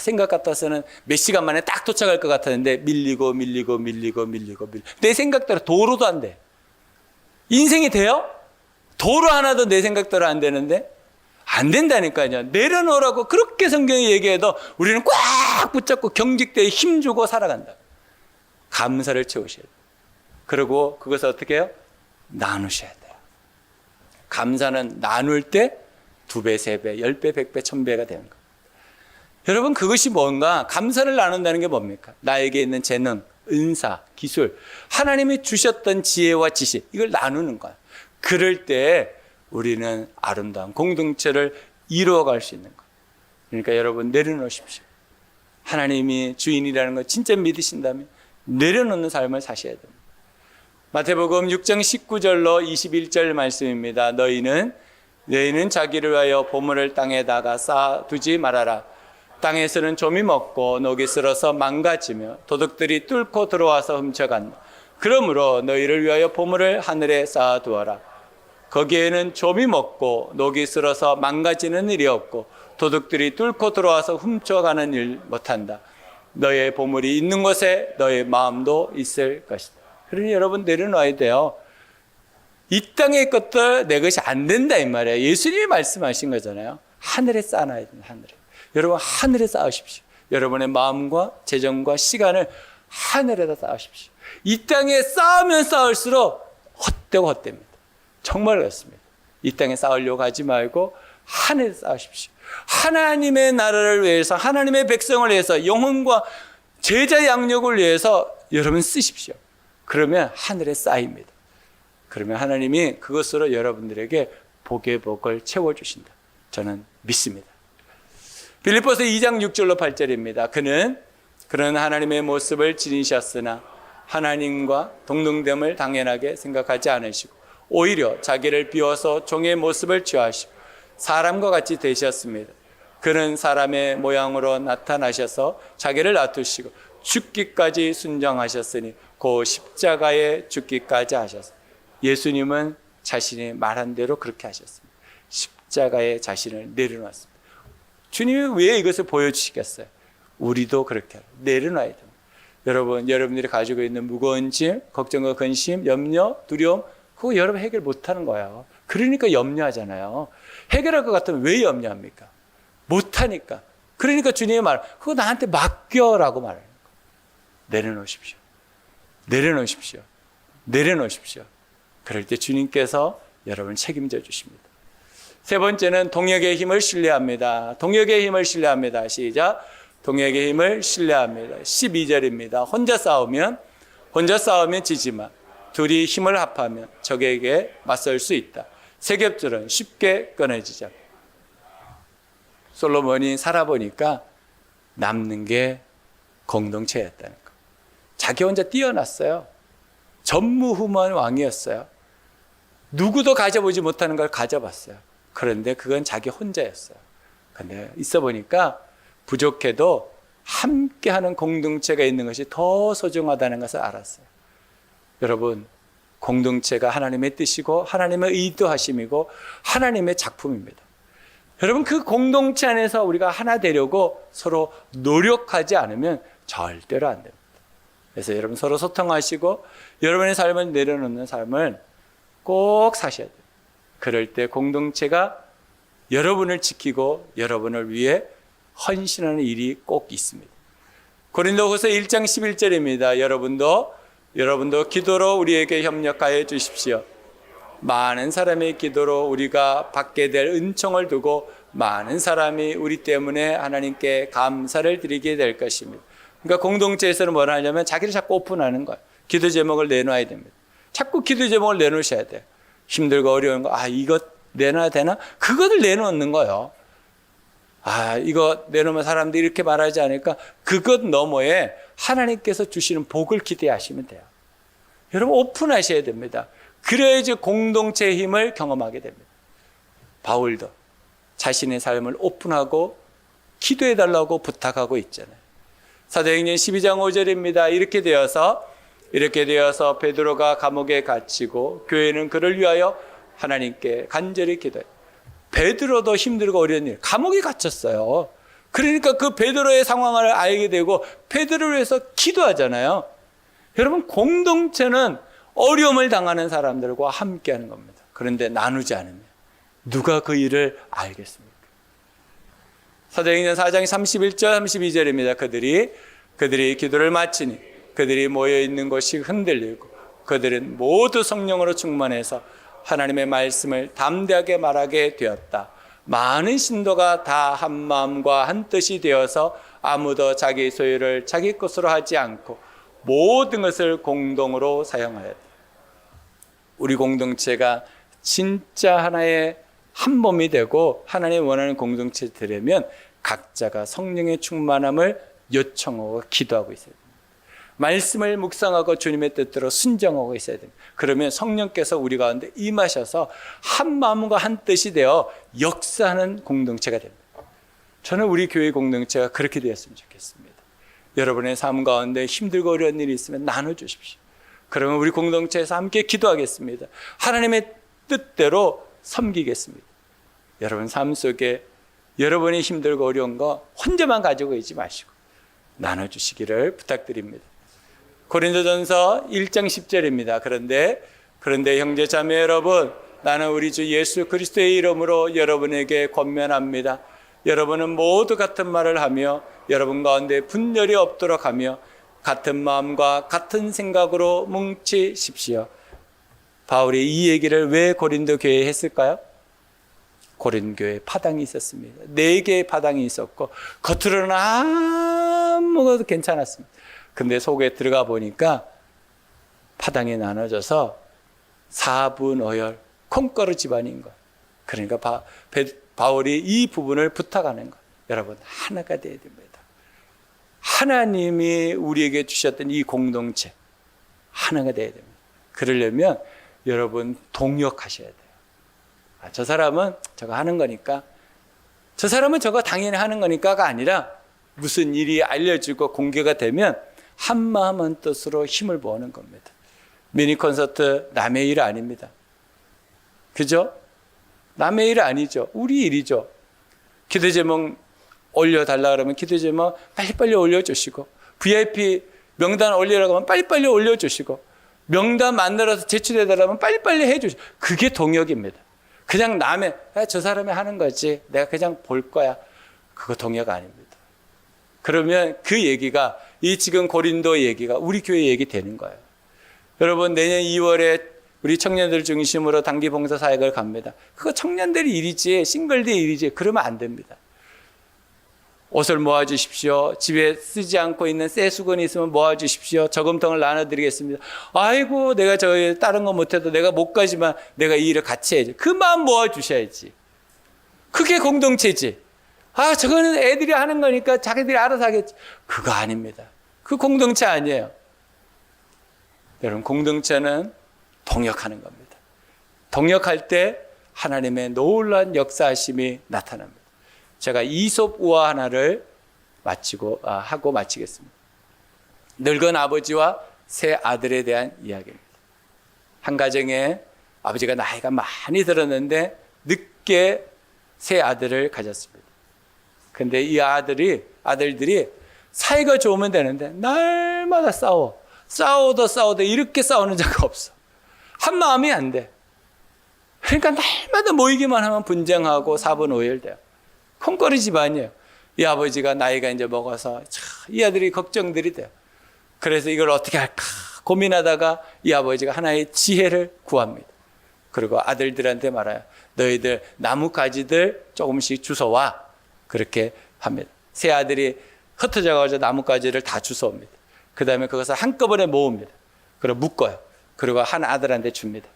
생각 같아서는 몇 시간 만에 딱 도착할 것 같았는데 밀리고 내 생각대로 도로도 안 돼. 인생이 돼요? 도로 하나도 내 생각대로 안 되는데? 안 된다니까요. 내려놓으라고 그렇게 성경이 얘기해도 우리는 꽉 붙잡고 경직되어 힘주고 살아간다. 감사를 채우셔야 돼요. 그리고 그것을 어떻게 해요? 나누셔야 돼요. 감사는 나눌 때 2배, 3배, 10배, 100배, 1000배가 되는 거예요. 여러분, 그것이 뭔가? 감사를 나눈다는 게 뭡니까? 나에게 있는 재능, 은사, 기술, 하나님이 주셨던 지혜와 지식, 이걸 나누는 거야. 그럴 때 우리는 아름다운 공동체를 이루어갈 수 있는 거예요. 그러니까 여러분, 내려놓으십시오. 하나님이 주인이라는 걸 진짜 믿으신다면 내려놓는 삶을 사셔야 됩니다. 마태복음 6장 19절로 21절 말씀입니다. 너희는 자기를 위하여 보물을 땅에다가 쌓아두지 말아라. 땅에서는 좀이 먹고 녹이 슬어서 망가지며 도둑들이 뚫고 들어와서 훔쳐간다. 그러므로 너희를 위하여 보물을 하늘에 쌓아두어라. 거기에는 좀이 먹고 녹이 슬어서 망가지는 일이 없고 도둑들이 뚫고 들어와서 훔쳐가는 일 못한다. 너의 보물이 있는 곳에 너의 마음도 있을 것이다. 그러니 여러분, 내려놔야 돼요. 이 땅의 것들 내 것이 안 된다 이 말이에요. 예수님이 말씀하신 거잖아요. 하늘에 쌓아놔야 된다. 하늘에. 여러분, 하늘에 쌓으십시오. 여러분의 마음과 재정과 시간을 하늘에다 쌓으십시오. 이 땅에 쌓으면 쌓을수록 헛되고 헛됩니다. 정말 그렇습니다. 이 땅에 쌓으려고 하지 말고 하늘에 쌓으십시오. 하나님의 나라를 위해서, 하나님의 백성을 위해서, 영혼과 제자 양육을 위해서 여러분 쓰십시오. 그러면 하늘에 쌓입니다. 그러면 하나님이 그것으로 여러분들에게 복의 복을 채워주신다. 저는 믿습니다. 빌립보서 2장 6절로 8절입니다. 그는 하나님의 모습을 지니셨으나 하나님과 동등됨을 당연하게 생각하지 않으시고 오히려 자기를 비워서 종의 모습을 취하시고 사람과 같이 되셨습니다. 그는 사람의 모양으로 나타나셔서 자기를 낮추시고 죽기까지 순종하셨으니 그 십자가에 죽기까지 하셨습니다. 예수님은 자신이 말한 대로 그렇게 하셨습니다. 십자가에 자신을 내려놨습니다. 주님이 왜 이것을 보여주시겠어요? 우리도 그렇게 내려놔야 됩니다. 여러분, 여러분들이 가지고 있는 무거운 짐, 걱정과 근심, 염려, 두려움, 그거 여러분 해결 못하는 거예요. 그러니까 염려하잖아요. 해결할 것 같으면 왜 염려합니까? 못하니까. 그러니까 주님의 말, 그거 나한테 맡겨라고 말하는 거예요. 내려놓으십시오. 내려놓으십시오. 내려놓으십시오. 그럴 때 주님께서 여러분을 책임져 주십니다. 세 번째는 동역의 힘을 신뢰합니다. 동역의 힘을 신뢰합니다. 시작. 동역의 힘을 신뢰합니다. 12절입니다. 혼자 싸우면 지지마. 둘이 힘을 합하면 적에게 맞설 수 있다. 세겹줄은 쉽게 끊어지죠. 솔로몬이 살아보니까 남는 게 공동체였다는 거. 자기 혼자 뛰어났어요. 전무후무한 왕이었어요. 누구도 가져보지 못하는 걸 가져봤어요. 그런데 그건 자기 혼자였어요. 근데 있어 보니까 부족해도 함께하는 공동체가 있는 것이 더 소중하다는 것을 알았어요. 여러분, 공동체가 하나님의 뜻이고 하나님의 의도하심이고 하나님의 작품입니다. 여러분, 그 공동체 안에서 우리가 하나 되려고 서로 노력하지 않으면 절대로 안 됩니다. 그래서 여러분 서로 소통하시고 여러분의 삶을 내려놓는 삶을 꼭 사셔야 돼요. 그럴 때 공동체가 여러분을 지키고 여러분을 위해 헌신하는 일이 꼭 있습니다. 고린도후서 1장 11절입니다. 여러분도 기도로 우리에게 협력하여 주십시오. 많은 사람의 기도로 우리가 받게 될 은총을 두고 많은 사람이 우리 때문에 하나님께 감사를 드리게 될 것입니다. 그러니까 공동체에서는 뭘 하냐면 자기를 자꾸 오픈하는 거예요. 기도 제목을 내놔야 됩니다. 자꾸 기도 제목을 내놓으셔야 돼요. 힘들고 어려운 거, 이거 내놔야 되나? 그것을 내놓는 거예요. 이거 내놓으면 사람들이 이렇게 말하지 않을까? 그것 너머에 하나님께서 주시는 복을 기대하시면 돼요. 여러분, 오픈하셔야 됩니다. 그래야지 공동체의 힘을 경험하게 됩니다. 바울도 자신의 삶을 오픈하고 기도해달라고 부탁하고 있잖아요. 사도행전 12장 5절입니다. 이렇게 되어서 베드로가 감옥에 갇히고 교회는 그를 위하여 하나님께 간절히 기도해요. 베드로도 힘들고 어려운 일, 감옥에 갇혔어요. 그러니까 그 베드로의 상황을 알게 되고 베드로를 위해서 기도하잖아요. 여러분, 공동체는 어려움을 당하는 사람들과 함께하는 겁니다. 그런데 나누지 않으면 누가 그 일을 알겠습니까? 사도행전 4장 31절 32절입니다. 그들이 기도를 마치니 그들이 모여있는 곳이 흔들리고 그들은 모두 성령으로 충만해서 하나님의 말씀을 담대하게 말하게 되었다. 많은 신도가 다 한 마음과 한 뜻이 되어서 아무도 자기 소유를 자기 것으로 하지 않고 모든 것을 공동으로 사용하여야 돼요. 우리 공동체가 진짜 하나의 한 몸이 되고 하나님 원하는 공동체 되려면 각자가 성령의 충만함을 요청하고 기도하고 있어야 됩니다. 말씀을 묵상하고 주님의 뜻대로 순종하고 있어야 됩니다. 그러면 성령께서 우리 가운데 임하셔서 한 마음과 한 뜻이 되어 역사하는 공동체가 됩니다. 저는 우리 교회 공동체가 그렇게 되었으면 좋겠습니다. 여러분의 삶 가운데 힘들고 어려운 일이 있으면 나눠주십시오. 그러면 우리 공동체에서 함께 기도하겠습니다. 하나님의 뜻대로 섬기겠습니다. 여러분 삶 속에 여러분이 힘들고 어려운 거 혼자만 가지고 있지 마시고 나눠주시기를 부탁드립니다. 고린도전서 1장 10절입니다. 그런데 형제 자매 여러분, 나는 우리 주 예수 그리스도의 이름으로 여러분에게 권면합니다. 여러분은 모두 같은 말을 하며 여러분 가운데 분열이 없도록 하며 같은 마음과 같은 생각으로 뭉치십시오. 바울이 이 얘기를 왜 고린도 교회에 했을까요? 고린도 교회에 파당이 있었습니다. 4개의 파당이 있었고 겉으로는 아무것도 괜찮았습니다. 근데 속에 들어가 보니까 파당이 나눠져서 4분 5열 콩가루 집안인 거예요. 그러니까 바울이 이 부분을 부탁하는 거예요. 여러분 하나가 돼야 됩니다. 하나님이 우리에게 주셨던 이 공동체 하나가 돼야 됩니다. 그러려면 여러분 동역하셔야 돼요. 저 사람은 저거 하는 거니까, 저 사람은 저거 당연히 하는 거니까가 아니라 무슨 일이 알려지고 공개가 되면 한 마음 한 뜻으로 힘을 모으는 겁니다. 미니 콘서트 남의 일 아닙니다. 그죠? 남의 일 아니죠. 우리 일이죠. 기도 제목 올려달라 그러면 기도 제목 빨리빨리 올려주시고, VIP 명단 올리라고 하면 빨리빨리 올려주시고, 명단 만들어서 제출해달라면 빨리빨리 해주시고, 그게 동역입니다. 그냥 남의 저 사람이 하는 거지 내가 그냥 볼 거야, 그거 동역 아닙니다. 그러면 그 얘기가 이 지금 고린도 얘기가 우리 교회 얘기 되는 거예요. 여러분 내년 2월에 우리 청년들 중심으로 단기 봉사 사역을 갑니다. 그거 청년들이 일이지 싱글들 일이지 그러면 안 됩니다. 옷을 모아주십시오. 집에 쓰지 않고 있는 새 수건이 있으면 모아주십시오. 저금통을 나눠드리겠습니다. 아이고 내가 다른 거 못해도 내가 못 가지만 내가 이 일을 같이 해야지. 그 마음 모아주셔야지. 그게 공동체지. 저거는 애들이 하는 거니까 자기들이 알아서 하겠지. 그거 아닙니다. 그 공동체 아니에요. 여러분 공동체는 동역하는 겁니다. 동역할 때 하나님의 놀라운 역사하심이 나타납니다. 제가 이솝 우화 하나를 하고 마치겠습니다. 늙은 아버지와 새 아들에 대한 이야기입니다. 한 가정에 아버지가 나이가 많이 들었는데 늦게 새 아들을 가졌습니다. 근데 이 아들들이 사이가 좋으면 되는데 날마다 싸워도 이렇게 싸우는 적 없어. 한 마음이 안 돼. 그러니까 날마다 모이기만 하면 분쟁하고 4분 5일 돼요. 콩거리 집안이에요. 이 아버지가 나이가 이제 먹어서 이 아들이 걱정들이 돼요. 그래서 이걸 어떻게 할까 고민하다가 이 아버지가 하나의 지혜를 구합니다. 그리고 아들들한테 말해요. 너희들 나무 가지들 조금씩 주워와. 그렇게 합니다. 세 아들이 흩어져가지고 나무 가지를 다 주워옵니다. 그 다음에 그것을 한꺼번에 모읍니다. 그리고 묶어요. 그리고 한 아들한테 줍니다.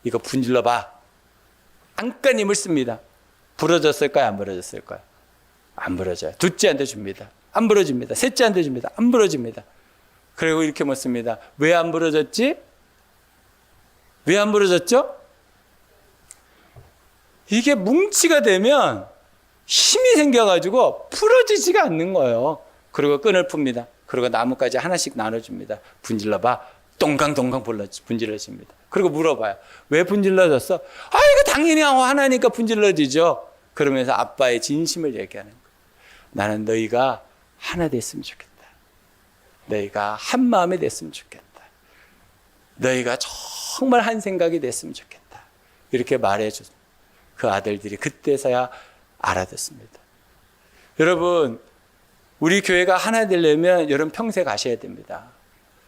이거 분질러 봐. 안간힘을 씁니다. 부러졌을까요? 안 부러졌을까요? 안 부러져요. 둘째한테 줍니다. 안 부러집니다. 셋째한테 줍니다. 안 부러집니다. 그리고 이렇게 묻습니다. 왜 안 부러졌지? 왜 안 부러졌죠? 이게 뭉치가 되면 힘이 생겨가지고 부러지지가 않는 거예요. 그리고 끈을 풉니다. 그리고 나뭇가지 하나씩 나눠줍니다. 분질러봐. 동강동강 분질러집니다. 그리고 물어봐요. 왜 분질러졌어? 이거 당연히 하나니까 분질러지죠. 그러면서 아빠의 진심을 얘기하는 거예요. 나는 너희가 하나 됐으면 좋겠다. 너희가 한 마음이 됐으면 좋겠다. 너희가 정말 한 생각이 됐으면 좋겠다. 이렇게 말해줬습니다. 그 아들들이 그때서야 알아듣습니다. 여러분, 우리 교회가 하나 되려면 여러분 평생 가셔야 됩니다.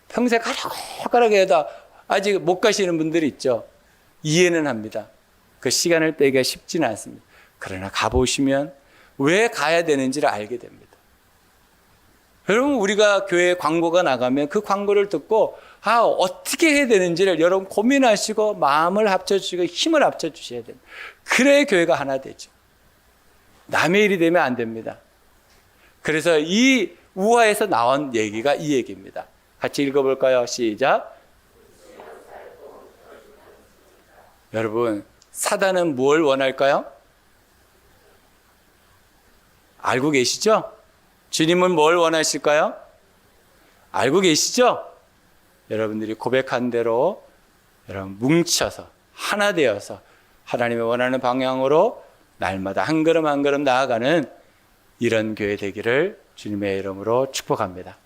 평생 가라고 해도 아직 못 가시는 분들이 있죠. 이해는 합니다. 그 시간을 빼기가 쉽지는 않습니다. 그러나 가보시면 왜 가야 되는지를 알게 됩니다. 여러분, 우리가 교회 광고가 나가면 그 광고를 듣고 어떻게 해야 되는지를 여러분 고민하시고 마음을 합쳐주시고 힘을 합쳐주셔야 됩니다. 그래야 교회가 하나 되죠. 남의 일이 되면 안 됩니다. 그래서 이 우화에서 나온 얘기가 이 얘기입니다. 같이 읽어볼까요? 시작. 여러분, 사단은 뭘 원할까요? 알고 계시죠? 주님은 뭘 원하실까요? 알고 계시죠? 여러분들이 고백한 대로 여러분 뭉쳐서 하나 되어서 하나님의 원하는 방향으로 날마다 한 걸음 한 걸음 나아가는 이런 교회 되기를 주님의 이름으로 축복합니다.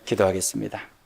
기도하겠습니다.